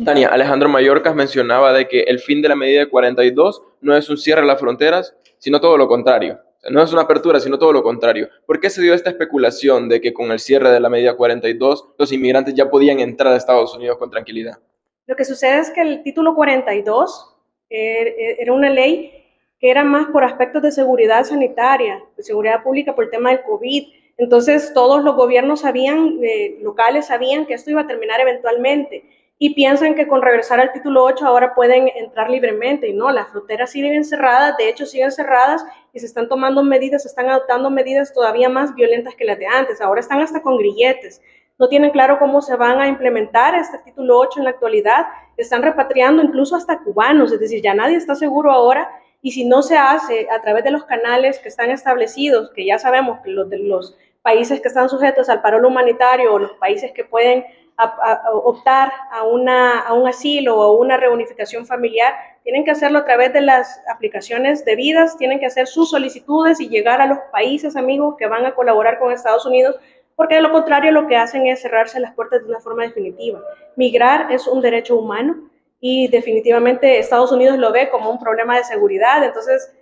Tania, Alejandro Mayorkas mencionaba de que el fin de la medida de 42 no es un cierre de las fronteras, sino todo lo contrario. O sea, no es una apertura, sino todo lo contrario. ¿Por qué se dio esta especulación de que con el cierre de la medida 42 los inmigrantes ya podían entrar a Estados Unidos con tranquilidad? Lo que sucede es que el título 42 era una ley que era más por aspectos de seguridad sanitaria, de seguridad pública por el tema del COVID. Entonces todos los gobiernos sabían, locales sabían que esto iba a terminar eventualmente y piensan que con regresar al título 8 ahora pueden entrar libremente y no, las fronteras siguen cerradas, de hecho siguen cerradas y se están tomando medidas, se están adoptando medidas todavía más violentas que las de antes, ahora están hasta con grilletes, no tienen claro cómo se van a implementar este título 8 en la actualidad, están repatriando incluso hasta cubanos, es decir, ya nadie está seguro ahora y si no se hace a través de los canales que están establecidos, que ya sabemos que los países que están sujetos al paro humanitario o los países que pueden optar a un asilo o a una reunificación familiar, tienen que hacerlo a través de las aplicaciones debidas, tienen que hacer sus solicitudes y llegar a los países amigos que van a colaborar con Estados Unidos, porque de lo contrario lo que hacen es cerrarse las puertas de una forma definitiva. Migrar es un derecho humano y definitivamente Estados Unidos lo ve como un problema de seguridad, entonces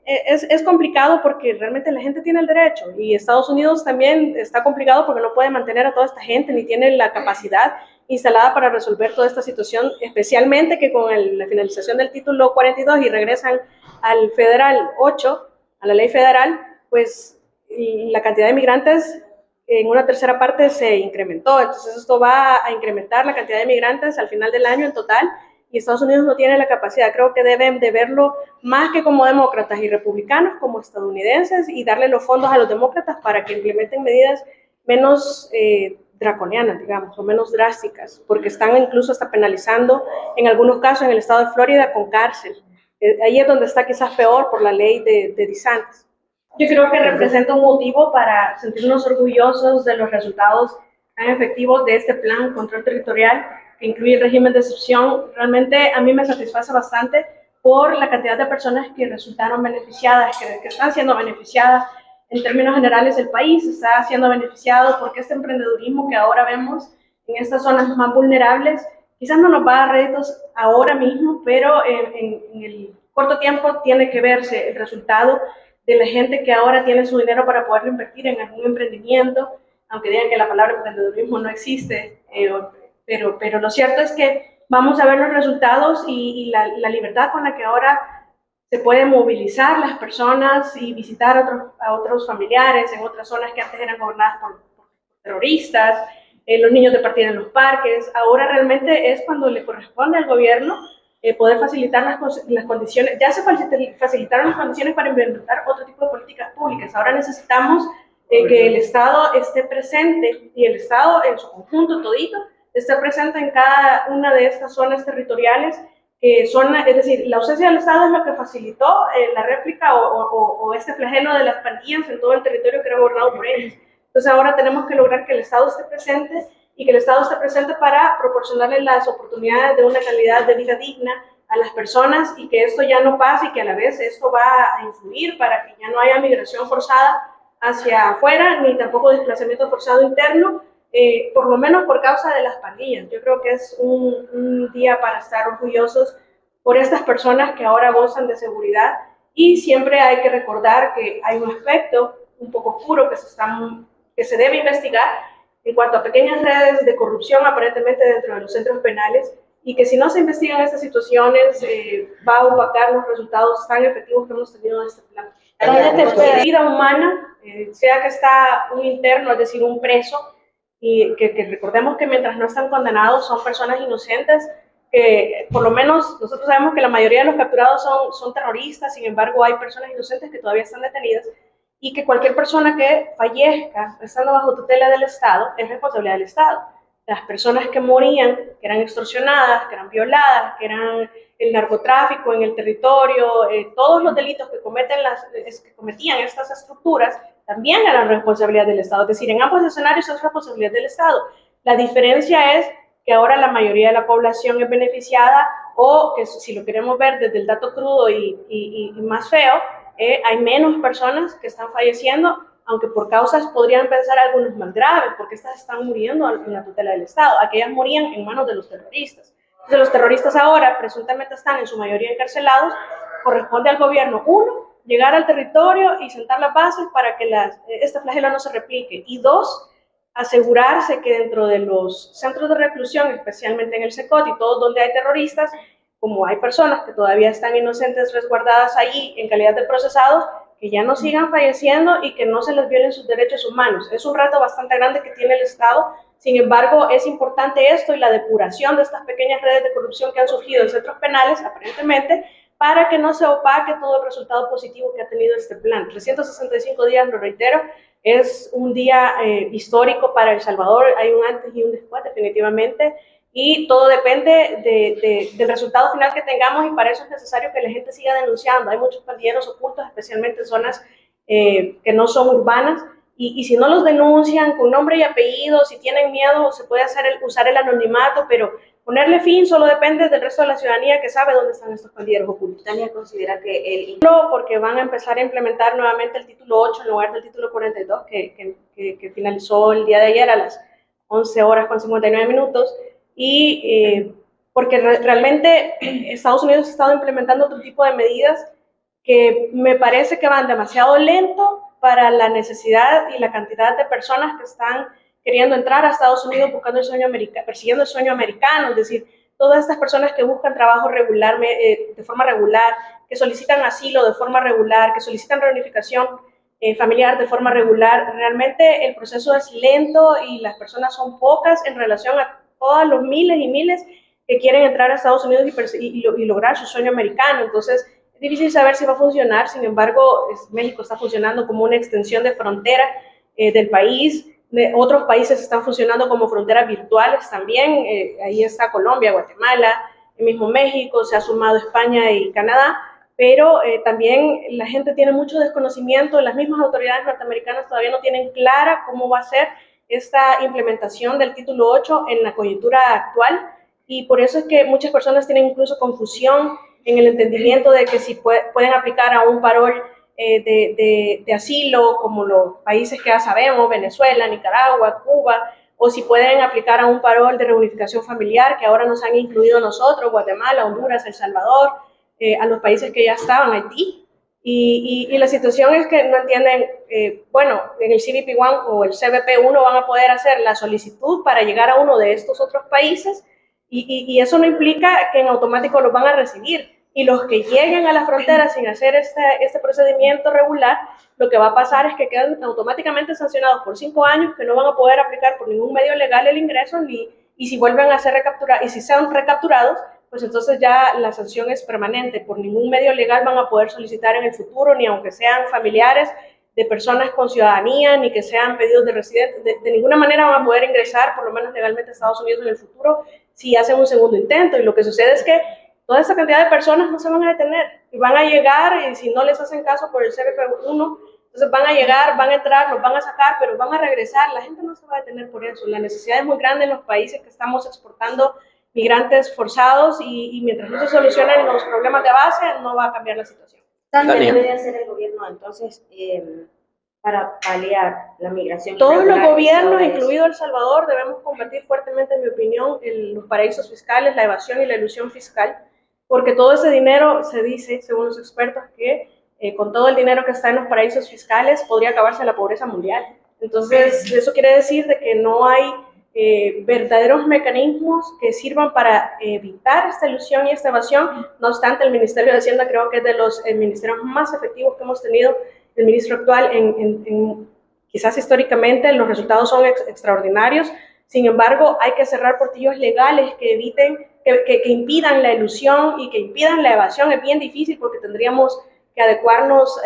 es complicado porque realmente la gente tiene el derecho y Estados Unidos también está complicado porque no puede mantener a toda esta gente ni tiene la capacidad instalada para resolver toda esta situación, especialmente que con la finalización del título 42 y regresan al federal 8, a la ley federal, pues la cantidad de migrantes en una tercera parte se incrementó, entonces esto va a incrementar la cantidad de migrantes al final del año en total y Estados Unidos no tiene la capacidad, creo que deben de verlo más que como demócratas y republicanos, como estadounidenses y darle los fondos a los demócratas para que implementen medidas menos draconianas, digamos, o menos drásticas, porque están incluso hasta penalizando en algunos casos en el estado de Florida con cárcel. Ahí es donde está quizás peor por la ley de DeSantis. Yo creo que representa un motivo para sentirnos orgullosos de los resultados tan efectivos de este plan de control territorial que incluye el régimen de excepción. Realmente a mí me satisface bastante por la cantidad de personas que resultaron beneficiadas, que están siendo beneficiadas. En términos generales, el país está siendo beneficiado porque este emprendedurismo que ahora vemos en estas zonas más vulnerables quizás no nos va a dar réditos ahora mismo, pero en el corto tiempo tiene que verse el resultado de la gente que ahora tiene su dinero para poderlo invertir en algún emprendimiento, aunque digan que la palabra emprendedurismo no existe, pero lo cierto es que vamos a ver los resultados y la libertad con la que ahora se pueden movilizar las personas y visitar a otros familiares en otras zonas que antes eran gobernadas por terroristas, los niños de partir en los parques, ahora realmente es cuando le corresponde al gobierno poder facilitar las condiciones, ya se facilitaron las condiciones para implementar otro tipo de políticas públicas, ahora necesitamos que el Estado esté presente y el Estado en su conjunto todito esté presente en cada una de estas zonas territoriales que son, es decir, la ausencia del Estado es lo que facilitó la réplica o este flagelo de las pandillas en todo el territorio que era gobernado por ellos. Entonces ahora tenemos que lograr que el Estado esté presente y que el Estado esté presente para proporcionarle las oportunidades de una calidad de vida digna a las personas y que esto ya no pase y que a la vez esto va a influir para que ya no haya migración forzada hacia afuera ni tampoco desplazamiento forzado interno, por lo menos por causa de las pandillas. Yo creo que es un día para estar orgullosos por estas personas que ahora gozan de seguridad y siempre hay que recordar que hay un aspecto un poco oscuro que se debe investigar en cuanto a pequeñas redes de corrupción aparentemente dentro de los centros penales y que si no se investigan estas situaciones va a opacar los resultados tan efectivos que hemos tenido en este plan. La vida humana, sea que está un interno, es decir, un preso, y que recordemos que mientras no están condenados son personas inocentes, que por lo menos nosotros sabemos que la mayoría de los capturados son terroristas, sin embargo hay personas inocentes que todavía están detenidas, y que cualquier persona que fallezca estando bajo tutela del Estado es responsabilidad del Estado. Las personas que morían, que eran extorsionadas, que eran violadas, que eran el narcotráfico en el territorio, todos los delitos que cometían estas estructuras, también eran responsabilidad del Estado. Es decir, en ambos escenarios es responsabilidad del Estado. La diferencia es que ahora la mayoría de la población es beneficiada o que si lo queremos ver desde el dato crudo y más feo, hay menos personas que están falleciendo aunque por causas podrían pensar algunos más graves, porque estas están muriendo en la tutela del Estado. Aquellas morían en manos de los terroristas. Entonces, los terroristas ahora presuntamente están en su mayoría encarcelados. Corresponde al gobierno, uno, llegar al territorio y sentar las bases para que este flagelo no se replique. Y dos, asegurarse que dentro de los centros de reclusión, especialmente en el SECOT y todos donde hay terroristas, como hay personas que todavía están inocentes resguardadas allí en calidad de procesados, que ya no sigan falleciendo y que no se les violen sus derechos humanos. Es un reto bastante grande que tiene el Estado. Sin embargo, es importante esto y la depuración de estas pequeñas redes de corrupción que han surgido en centros penales, aparentemente, para que no se opaque todo el resultado positivo que ha tenido este plan. 365 días, lo reitero, es un día histórico para El Salvador. Hay un antes y un después, definitivamente, y todo depende del resultado final que tengamos, y para eso es necesario que la gente siga denunciando. Hay muchos pandilleros ocultos, especialmente en zonas que no son urbanas, y si no los denuncian con nombre y apellido, si tienen miedo, se puede usar el anonimato, pero ponerle fin solo depende del resto de la ciudadanía que sabe dónde están estos pandilleros ocultos. Tania considera que porque van a empezar a implementar nuevamente el título 8 en lugar del título 42 que finalizó el día de ayer a las 11 horas con 59 minutos, y porque realmente Estados Unidos ha estado implementando otro tipo de medidas que me parece que van demasiado lento para la necesidad y la cantidad de personas que están queriendo entrar a Estados Unidos buscando el sueño americano, persiguiendo el sueño americano. Es decir, todas estas personas que buscan trabajo regular, de forma regular, que solicitan asilo de forma regular, que solicitan reunificación familiar de forma regular, realmente el proceso es lento y las personas son pocas en relación a todos los miles y miles que quieren entrar a Estados Unidos y lograr su sueño americano. Entonces, es difícil saber si va a funcionar. Sin embargo, México está funcionando como una extensión de frontera del país. Otros países están funcionando como fronteras virtuales también. Ahí está Colombia, Guatemala, el mismo México, se ha sumado España y Canadá, pero también la gente tiene mucho desconocimiento. Las mismas autoridades norteamericanas todavía no tienen clara cómo va a ser esta implementación del título 8 en la coyuntura actual, y por eso es que muchas personas tienen incluso confusión en el entendimiento de que si pueden aplicar a un parol de asilo, como los países que ya sabemos, Venezuela, Nicaragua, Cuba, o si pueden aplicar a un parol de reunificación familiar, que ahora nos han incluido nosotros, Guatemala, Honduras, El Salvador, a los países que ya estaban, Haití. Y la situación es que no entienden, bueno, en el CBP-1 o el CBP-1 van a poder hacer la solicitud para llegar a uno de estos otros países, y eso no implica que en automático los van a recibir. Y los que lleguen a la frontera sin hacer este procedimiento regular, lo que va a pasar es que quedan automáticamente sancionados por 5 años, que no van a poder aplicar por ningún medio legal el ingreso, y si vuelven a ser recapturados, y si sean recapturados, pues entonces ya la sanción es permanente. Por ningún medio legal van a poder solicitar en el futuro, ni aunque sean familiares de personas con ciudadanía, ni que sean pedidos de residentes, de ninguna manera van a poder ingresar, por lo menos legalmente, a Estados Unidos en el futuro, si hacen un segundo intento. Y lo que sucede es que toda esa cantidad de personas no se van a detener, y van a llegar, y si no les hacen caso por el CBP-1, entonces van a llegar, van a entrar, los van a sacar, pero van a regresar. La gente no se va a detener por eso. La necesidad es muy grande en los países que estamos exportando migrantes forzados, y mientras no se solucionen los problemas de base, no va a cambiar la situación. ¿Qué debe hacer el gobierno entonces para paliar la migración? Todos los gobiernos, incluido El Salvador, debemos combatir fuertemente, en mi opinión, los paraísos fiscales, la evasión y la elusión fiscal, porque todo ese dinero, se dice, según los expertos, que con todo el dinero que está en los paraísos fiscales podría acabarse la pobreza mundial. Entonces, eso quiere decir de que no hay verdaderos mecanismos que sirvan para evitar esta ilusión y esta evasión. No obstante, el Ministerio de Hacienda creo que es de los ministerios más efectivos que hemos tenido. El ministro actual, quizás históricamente, los resultados son extraordinarios. Sin embargo, hay que cerrar portillos legales que eviten, que impidan la ilusión y que impidan la evasión. Es bien difícil porque tendríamos que adecuarnos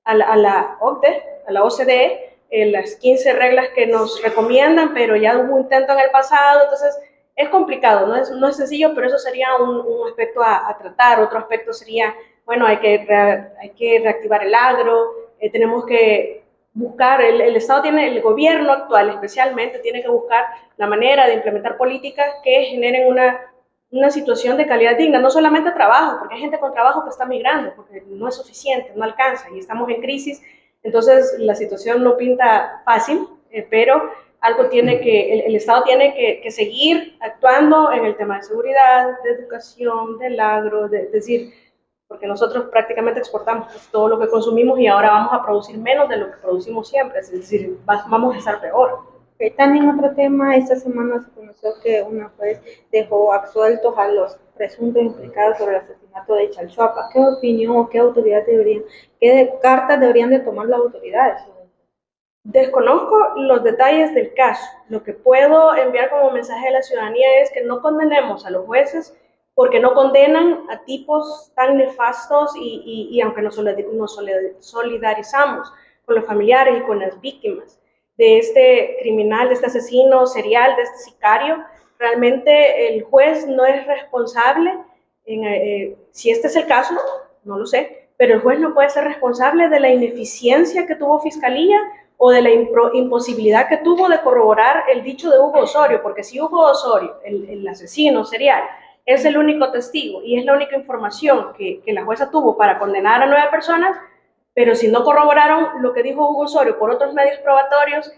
a la OCDE, a la OCDE, las 15 reglas que nos recomiendan, pero ya hubo un intento en el pasado. Entonces es complicado, no es sencillo, pero eso sería un aspecto a tratar. Otro aspecto sería, bueno, hay que reactivar el agro, tenemos que buscar, el Estado el gobierno actual especialmente, tiene que buscar la manera de implementar políticas que generen una situación de calidad digna, no solamente trabajo, porque hay gente con trabajo que está migrando, porque no es suficiente, no alcanza, y estamos en crisis Entonces, la situación no pinta fácil, pero algo el Estado tiene que seguir actuando en el tema de seguridad, de educación, del agro, es decir, porque nosotros prácticamente exportamos todo lo que consumimos y ahora vamos a producir menos de lo que producimos siempre, es decir, vamos a estar peor. También otro tema, esta semana se conoció que una juez dejó absueltos a los presuntos implicados sobre el asesinato de Chalchuapa. ¿Qué opinión o qué autoridad qué cartas deberían de tomar las autoridades? Desconozco los detalles del caso. Lo que puedo enviar como mensaje a la ciudadanía es que no condenemos a los jueces porque no condenan a tipos tan nefastos y aunque nos solidarizamos con los familiares y con las víctimas de este criminal, de este asesino serial, de este sicario, realmente el juez no es responsable, si este es el caso, no lo sé, pero el juez no puede ser responsable de la ineficiencia que tuvo Fiscalía o de la imposibilidad que tuvo de corroborar el dicho de Hugo Osorio, porque si Hugo Osorio, el asesino serial, es el único testigo y es la única información que la jueza tuvo para condenar a 9 personas, pero si no corroboraron lo que dijo Hugo Osorio por otros medios probatorios,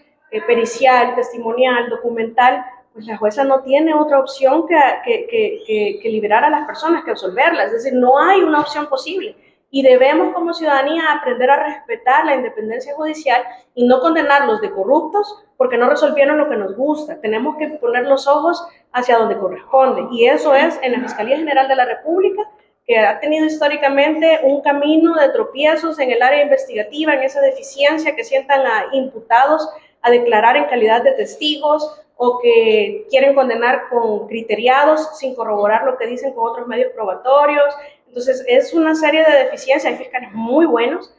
pericial, testimonial, documental, pues la jueza no tiene otra opción que liberar a las personas, que absolverlas, es decir, no hay una opción posible. Y debemos como ciudadanía aprender a respetar la independencia judicial y no condenarlos de corruptos porque no resolvieron lo que nos gusta. Tenemos que poner los ojos hacia donde corresponde y eso es en la Fiscalía General de la República, que ha tenido históricamente un camino de tropiezos en el área investigativa, en esa deficiencia que sientan a imputados a declarar en calidad de testigos o que quieren condenar con criteriados sin corroborar lo que dicen con otros medios probatorios. Entonces, es una serie de deficiencias, hay fiscales muy buenos,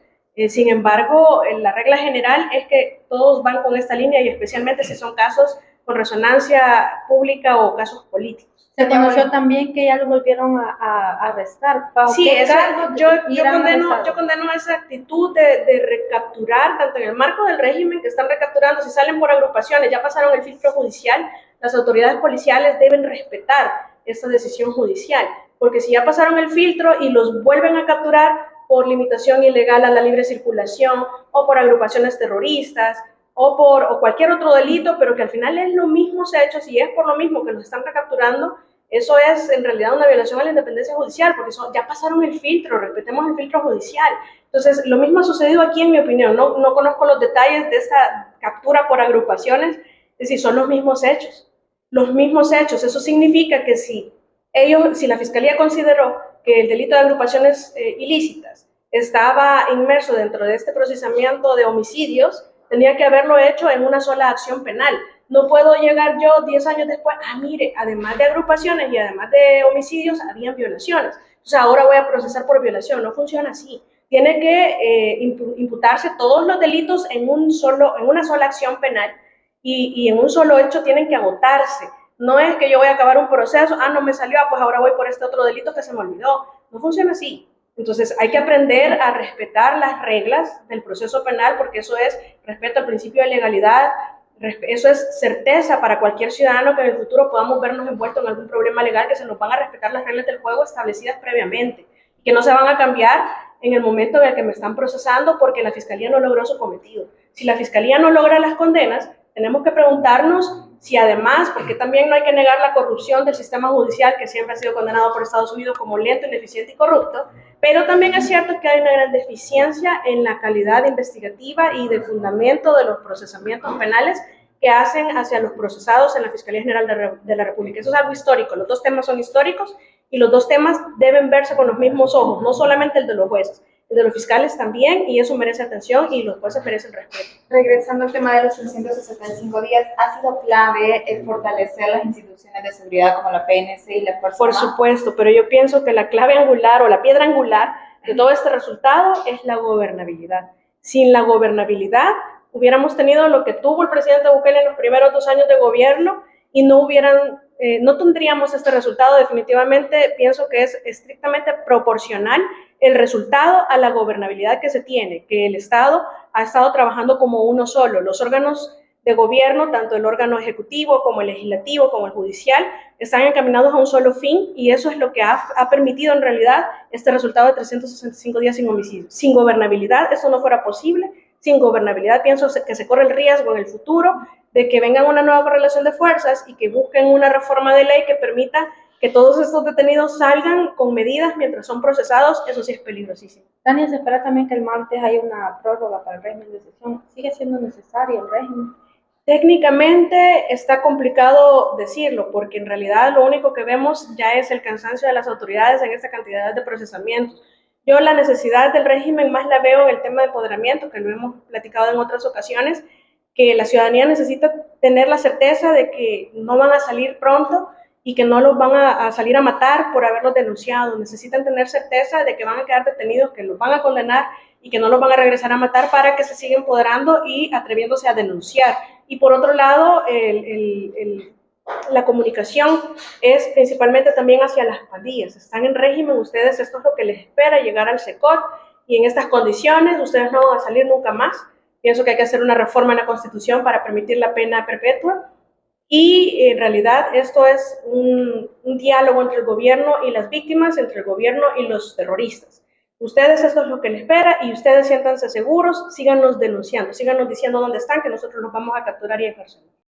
sin embargo, la regla general es que todos van con esta línea y especialmente si son casos con resonancia pública o casos políticos. Se conoció también que ya lo volvieron a arrestar. Sí, yo condeno esa actitud de recapturar, tanto en el marco del régimen que están recapturando, si salen por agrupaciones, ya pasaron el filtro judicial, las autoridades policiales deben respetar esta decisión judicial. Porque si ya pasaron el filtro y los vuelven a capturar por limitación ilegal a la libre circulación o por agrupaciones terroristas o cualquier otro delito, pero que al final es lo mismo se ha hecho, si es por lo mismo que los están recapturando, eso es en realidad una violación a la independencia judicial, porque ya pasaron el filtro, respetemos el filtro judicial. Entonces, lo mismo ha sucedido aquí, en mi opinión, no conozco los detalles de esta captura por agrupaciones, es decir, son los mismos hechos, eso significa que si la Fiscalía consideró que el delito de agrupaciones ilícitas estaba inmerso dentro de este procesamiento de homicidios, tenía que haberlo hecho en una sola acción penal. No puedo llegar yo 10 años después, mire, además de agrupaciones y además de homicidios, habían violaciones. Entonces ahora voy a procesar por violación. No funciona así. Tiene que imputarse todos los delitos en una sola acción penal y en un solo hecho tienen que agotarse. No es que yo voy a acabar un proceso, no me salió, pues ahora voy por este otro delito que se me olvidó. No funciona así. Entonces hay que aprender a respetar las reglas del proceso penal porque eso es respeto al principio de legalidad, eso es certeza para cualquier ciudadano que en el futuro podamos vernos envueltos en algún problema legal, que se nos van a respetar las reglas del juego establecidas previamente, que no se van a cambiar en el momento en el que me están procesando porque la Fiscalía no logró su cometido. Si la Fiscalía no logra las condenas, tenemos que preguntarnos si además, porque también no hay que negar la corrupción del sistema judicial que siempre ha sido condenado por Estados Unidos como lento, ineficiente y corrupto, pero también es cierto que hay una gran deficiencia en la calidad investigativa y de fundamento de los procesamientos penales que hacen hacia los procesados en la Fiscalía General de la República. Eso es algo histórico, los dos temas son históricos y los dos temas deben verse con los mismos ojos, no solamente el de los jueces, el de los fiscales también, y eso merece atención y los jueces merecen respeto. Regresando al tema de los 365 días, ¿ha sido clave el fortalecer las instituciones de seguridad como la PNC y la Fuerza Por supuesto, pero yo pienso que la clave angular o la piedra angular de todo este resultado es la gobernabilidad. Sin la gobernabilidad hubiéramos tenido lo que tuvo el presidente Bukele en los primeros 2 años de gobierno y no tendríamos este resultado. Definitivamente pienso que es estrictamente proporcional el resultado a la gobernabilidad que se tiene, que el Estado ha estado trabajando como uno solo. Los órganos de gobierno, tanto el órgano ejecutivo como el legislativo como el judicial, están encaminados a un solo fin y eso es lo que ha permitido en realidad este resultado de 365 días sin homicidio. Sin gobernabilidad eso no fuera posible. sin gobernabilidad. Pienso que se corre el riesgo en el futuro de que venga una nueva correlación de fuerzas y que busquen una reforma de ley que permita que todos estos detenidos salgan con medidas mientras son procesados. Eso sí es peligrosísimo. Tania, se espera también que el martes haya una prórroga para el régimen de excepción. ¿Sigue siendo necesario el régimen? Técnicamente está complicado decirlo, porque en realidad lo único que vemos ya es el cansancio de las autoridades en esta cantidad de procesamientos. Yo la necesidad del régimen más la veo en el tema de empoderamiento, que lo hemos platicado en otras ocasiones, que la ciudadanía necesita tener la certeza de que no van a salir pronto y que no los van a salir a matar por haberlos denunciado. Necesitan tener certeza de que van a quedar detenidos, que los van a condenar y que no los van a regresar a matar para que se siga empoderando y atreviéndose a denunciar. Y por otro lado, la comunicación es principalmente también hacia las pandillas. Están en régimen ustedes, esto es lo que les espera, llegar al SECOT, y en estas condiciones ustedes no van a salir nunca más. Pienso que hay que hacer una reforma en la Constitución para permitir la pena perpetua. Y en realidad esto es un diálogo entre el gobierno y las víctimas, entre el gobierno y los terroristas. Ustedes, esto es lo que les espera, y ustedes siéntanse seguros, síganos denunciando, síganos diciendo dónde están, que nosotros los vamos a capturar y encarcelar.